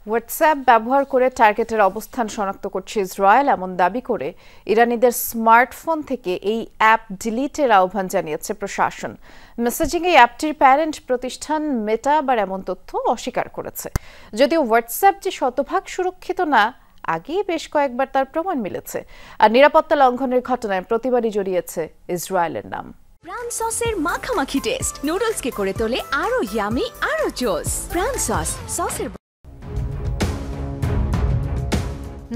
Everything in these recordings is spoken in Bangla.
হোয়াটসঅ্যাপ ব্যবহার করে টার্গেটের অবস্থান শনাক্ত করছে ইসরায়েল এমন দাবি করে ইরানিদের স্মার্টফোন থেকে এই অ্যাপ ডিলিটের আহ্বান জানিয়েছে প্রশাসন। মেসেজিং এই অ্যাপটির প্যারেন্ট প্রতিষ্ঠান মেটা আবার এমন তথ্য অস্বীকার করেছে। যদিও হোয়াটসঅ্যাপ যে শতভাগ সুরক্ষিত না, আগেই বেশ কয়েকবার তার প্রমাণ মিলেছে। আর নিরাপত্তা লঙ্ঘনের ঘটনায় প্রতিবারই জড়িয়েছে ইসরায়েলের নাম। প্রাণ সসের মাখামাখি টেস্ট নুডলসকে করে তোলে আরো ইয়ামি আরো জোস। প্রাণ সসের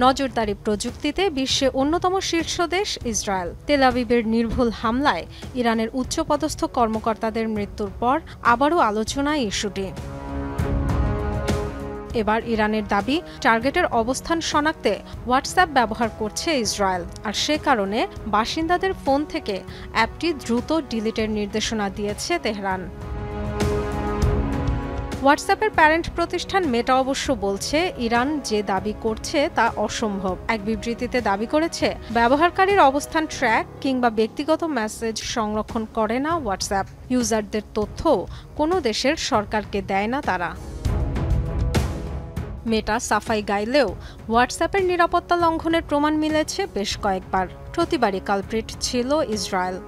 নজরদারি প্রযুক্তিতে বিশ্বে অন্যতম শীর্ষ দেশ ইসরায়েল। তেল আবিবের নির্ভুল হামলায় ইরানের উচ্চপদস্থ কর্মকর্তাদের মৃত্যুর পর আবারও আলোচনায় ইস্যুটি। এবার ইরানের দাবি, টার্গেটের অবস্থান শনাক্তে হোয়াটসঅ্যাপ ব্যবহার করছে ইসরায়েল, আর সে কারণে বাসিন্দাদের ফোন থেকে অ্যাপটি দ্রুত ডিলিটের নির্দেশনা দিয়েছে তেহরান। হোয়াটসঅ্যাপের প্যারেন্ট প্রতিষ্ঠান মেটা অবশ্য বলছে, ইরান যে দাবি করছে তা অসম্ভব। এক বিবৃতিতে দাবি করেছে, ব্যবহারকারীর অবস্থান ট্র্যাক কিংবা ব্যক্তিগত মেসেজ সংরক্ষণ করে না হোয়াটসঅ্যাপ। ইউজারদের তথ্য কোনো দেশের সরকারকে দেয় না তারা। মেটা সাফাই গাইলেও হোয়াটসঅ্যাপের নিরাপত্তা লঙ্ঘনের প্রমাণ মিলেছে বেশ কয়েকবার। প্রতিবারই কালপ্রিট ছিল Israel.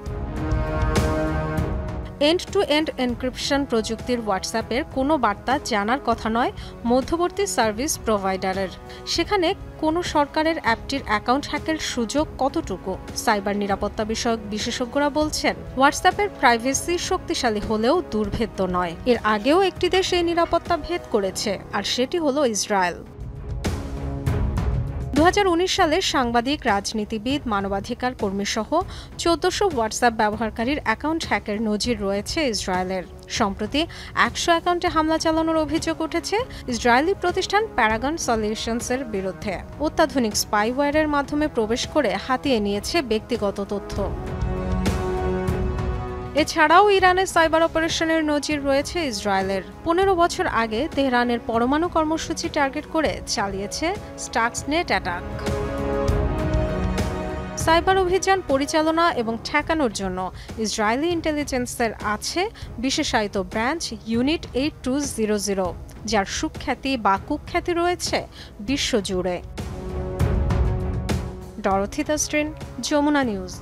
End to end encryption প্রযুক্তির হোয়াটসঅ্যাপের কোনো বার্তা জানার কথা নয় মধ্যবর্তী সার্ভিস প্রোভাইডারের। সেখানে কোনো সরকারের অ্যাপটির অ্যাকাউন্ট হ্যাকের সুযোগ কতটুকু? সাইবার নিরাপত্তা বিষয়ক বিশেষজ্ঞরা বলছেন, হোয়াটসঅ্যাপের প্রাইভেসি শক্তিশালী হলেও দুর্ভেদ্য নয়। এর আগেও একটি দেশ এই নিরাপত্তা ভেদ করেছে, আর সেটি হলো ইসরায়েল। 2019 সালে সাংবাদিক, রাজনীতিবিদ, মানবাধিকার কর্মীসহ 1400 হোয়াটসঅ্যাপ ব্যবহারকারীর অ্যাকাউন্ট হ্যাকের নজির রয়েছে ইসরায়েলের। সম্প্রতি 100 অ্যাকাউন্টে হামলা চালানোর অভিযোগ উঠেছে ইসরায়েলি প্রতিষ্ঠান প্যারাগন সলিউশনসের বিরুদ্ধে। অত্যাধুনিক স্পাইওয়্যারের মাধ্যমে প্রবেশ করে হাতিয়ে নিয়েছে ব্যক্তিগত তথ্য। এছাড়াও ইরানের সাইবার অপারেশনের নজির রয়েছে ইসরায়েলের। 15 বছর আগে তেহরানের পরমাণু কর্মসূচি টার্গেট করে চালিয়েছে স্টাক্সনেট অ্যাটাক। সাইবার অভিযান পরিচালনা এবং ঠেকানোর জন্য ইসরায়েলি ইন্টেলিজেন্সের আছে বিশেষায়িত ব্রাঞ্চ ইউনিট 8200, যার সুখ্যাতি বা কুখ্যাতি রয়েছে বিশ্বজুড়ে। Dorothy Tasrin, Jamuna news.